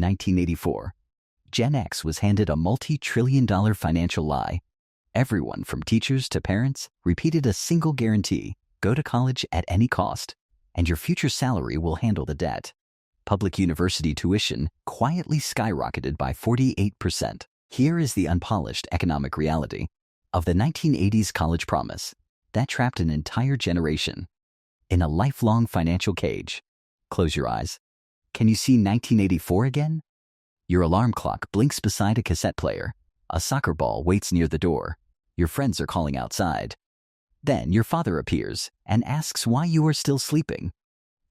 1984, Gen X was handed a multi-trillion-dollar financial lie. Everyone from teachers to parents repeated a single guarantee: go to college at any cost, and your future salary will handle the debt. Public university tuition quietly skyrocketed by 48%. Here is the unpolished economic reality of the 1980s college promise that trapped an entire generation in a lifelong financial cage. Close your eyes. Can you see 1984 again? Your alarm clock blinks beside a cassette player. A soccer ball waits near the door. Your friends are calling outside. Then your father appears and asks why you are still sleeping.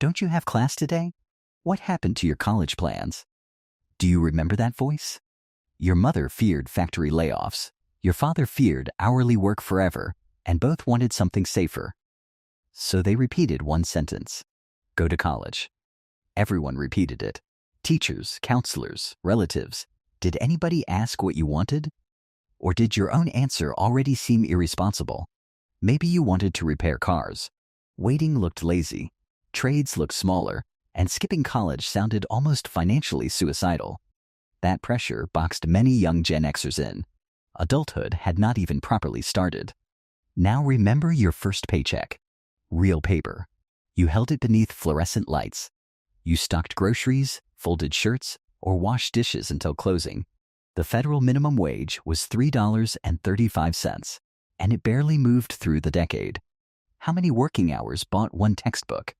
Don't you have class today? What happened to your college plans? Do you remember that voice? Your mother feared factory layoffs. Your father feared hourly work forever, and both wanted something safer. So they repeated one sentence: go to college. Everyone repeated it. Teachers, counselors, relatives. Did anybody ask what you wanted? Or did your own answer already seem irresponsible? Maybe you wanted to repair cars. Waiting looked lazy. Trades looked smaller, and skipping college sounded almost financially suicidal. That pressure boxed many young Gen Xers in. Adulthood had not even properly started. Now remember your first paycheck. Real paper. You held it beneath fluorescent lights. You stocked groceries, folded shirts, or washed dishes until closing. The federal minimum wage was $3.35, and it barely moved through the decade. How many working hours bought one textbook?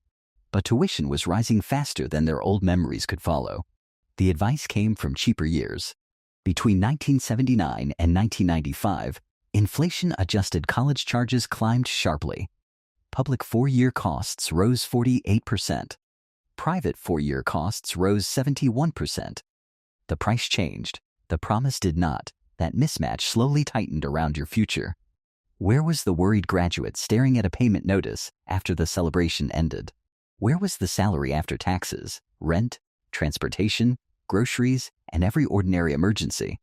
But tuition was rising faster than their old memories could follow. The advice came from cheaper years. Between 1979 and 1995, inflation-adjusted college charges climbed sharply. Public four-year costs rose 48%. Private four-year costs rose 71%. The price changed. The promise did not. That mismatch slowly tightened around your future. Where was the worried graduate staring at a payment notice after the celebration ended? Where was the salary after taxes, rent, transportation, groceries, and every ordinary emergency?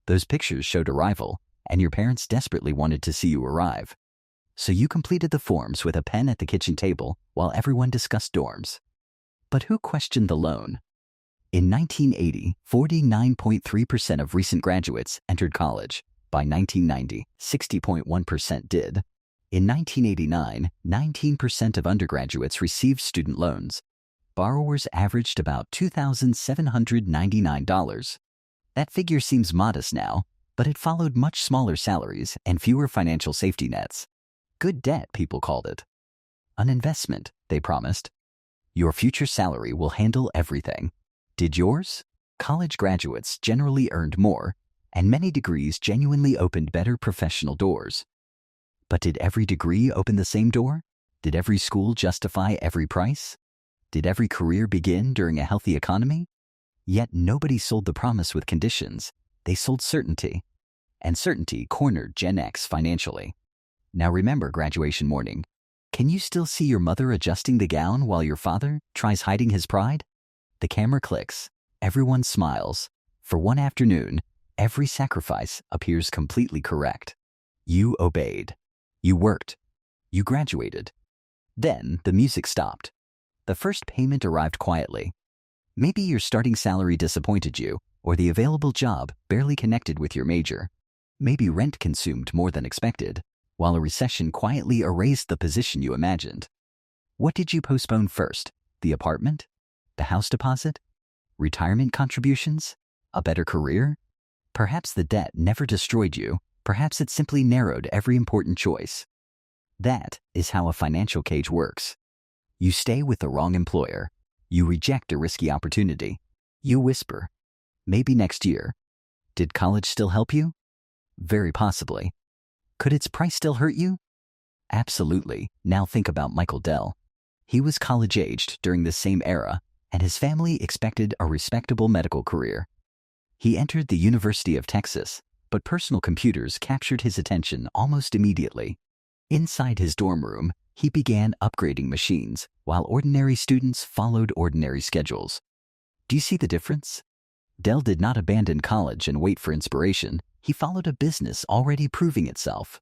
Those pictures showed arrival, and your parents desperately wanted to see you arrive. So you completed the forms with a pen at the kitchen table while everyone discussed dorms. But who questioned the loan? In 1980, 49.3% of recent graduates entered college. By 1990, 60.1% did. In 1989, 19% of undergraduates received student loans. Borrowers averaged about $2,799. That figure seems modest now, but it followed much smaller salaries and fewer financial safety nets. Good debt, people called it. An investment, they promised. Your future salary will handle everything. Did yours? College graduates generally earned more, and many degrees genuinely opened better professional doors. But did every degree open the same door? Did every school justify every price? Did every career begin during a healthy economy? Yet nobody sold the promise with conditions. They sold certainty. And certainty cornered Gen X financially. Now remember graduation morning. Can you still see your mother adjusting the gown while your father tries hiding his pride? The camera clicks. Everyone smiles. For one afternoon, every sacrifice appears completely correct. You obeyed. You worked. You graduated. Then the music stopped. The first payment arrived quietly. Maybe your starting salary disappointed you, or the available job barely connected with your major. Maybe rent consumed more than expected, while a recession quietly erased the position you imagined. What did you postpone first? The apartment? The house deposit? Retirement contributions? A better career? Perhaps the debt never destroyed you. Perhaps it simply narrowed every important choice. That is how a financial cage works. You stay with the wrong employer. You reject a risky opportunity. You whisper, maybe next year. Did college still help you? Very possibly. Could its price still hurt you? Absolutely. Now think about Michael Dell. He was college-aged during the same era, and his family expected a respectable medical career. He entered the University of Texas, but personal computers captured his attention almost immediately. Inside his dorm room, he began upgrading machines, while ordinary students followed ordinary schedules. Do you see the difference? Dell did not abandon college and wait for inspiration. He followed a business already proving itself.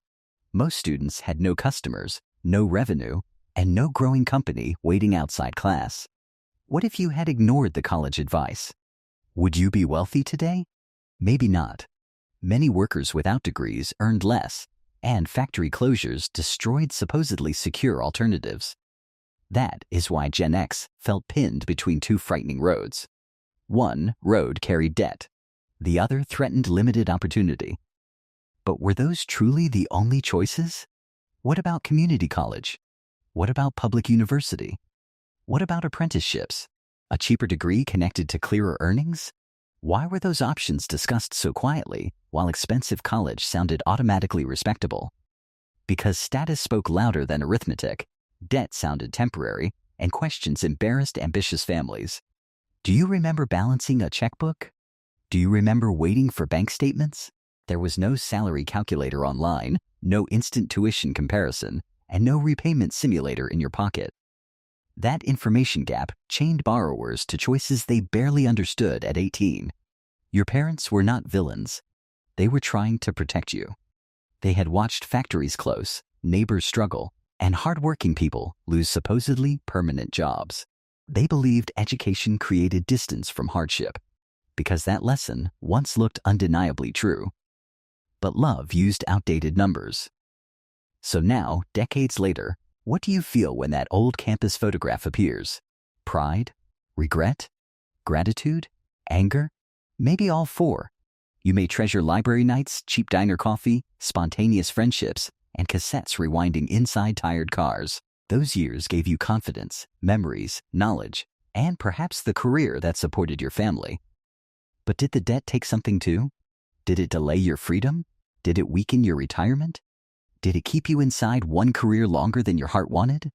Most students had no customers, no revenue, and no growing company waiting outside class. What if you had ignored the college advice? Would you be wealthy today? Maybe not. Many workers without degrees earned less, and factory closures destroyed supposedly secure alternatives. That is why Gen X felt pinned between two frightening roads. One road carried debt. The other threatened limited opportunity. But were those truly the only choices? What about community college? What about public university? What about apprenticeships? A cheaper degree connected to clearer earnings? Why were those options discussed so quietly while expensive college sounded automatically respectable? Because status spoke louder than arithmetic, debt sounded temporary, and questions embarrassed ambitious families. Do you remember balancing a checkbook? Do you remember waiting for bank statements? There was no salary calculator online, no instant tuition comparison, and no repayment simulator in your pocket. That information gap chained borrowers to choices they barely understood at 18. Your parents were not villains. They were trying to protect you. They had watched factories close, neighbors struggle, and hardworking people lose supposedly permanent jobs. They believed education created distance from hardship, because that lesson once looked undeniably true. But love used outdated numbers. So now, decades later, what do you feel when that old campus photograph appears? Pride? Regret? Gratitude? Anger? Maybe all four. You may treasure library nights, cheap diner coffee, spontaneous friendships, and cassettes rewinding inside tired cars. Those years gave you confidence, memories, knowledge, and perhaps the career that supported your family. But did the debt take something too? Did it delay your freedom? Did it weaken your retirement? Did it keep you inside one career longer than your heart wanted?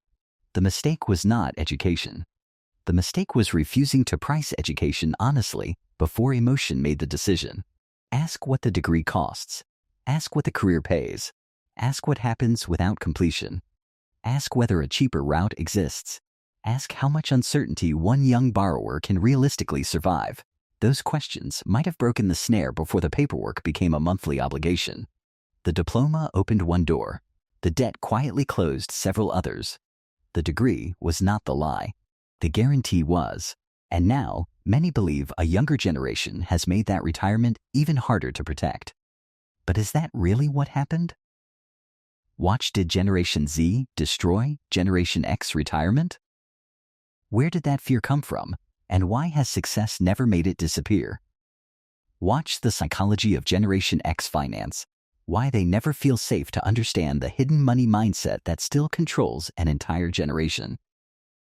The mistake was not education. The mistake was refusing to price education honestly before emotion made the decision. Ask what the degree costs. Ask what the career pays. Ask what happens without completion. Ask whether a cheaper route exists. Ask how much uncertainty one young borrower can realistically survive. Those questions might have broken the snare before the paperwork became a monthly obligation. The diploma opened one door. The debt quietly closed several others. The degree was not the lie. The guarantee was. And now, many believe a younger generation has made that retirement even harder to protect. But is that really what happened? Watch, did Generation Z destroy Generation X retirement? Where did that fear come from, and why has success never made it disappear? Watch the psychology of Generation X finance, why they never feel safe to understand the hidden money mindset that still controls an entire generation.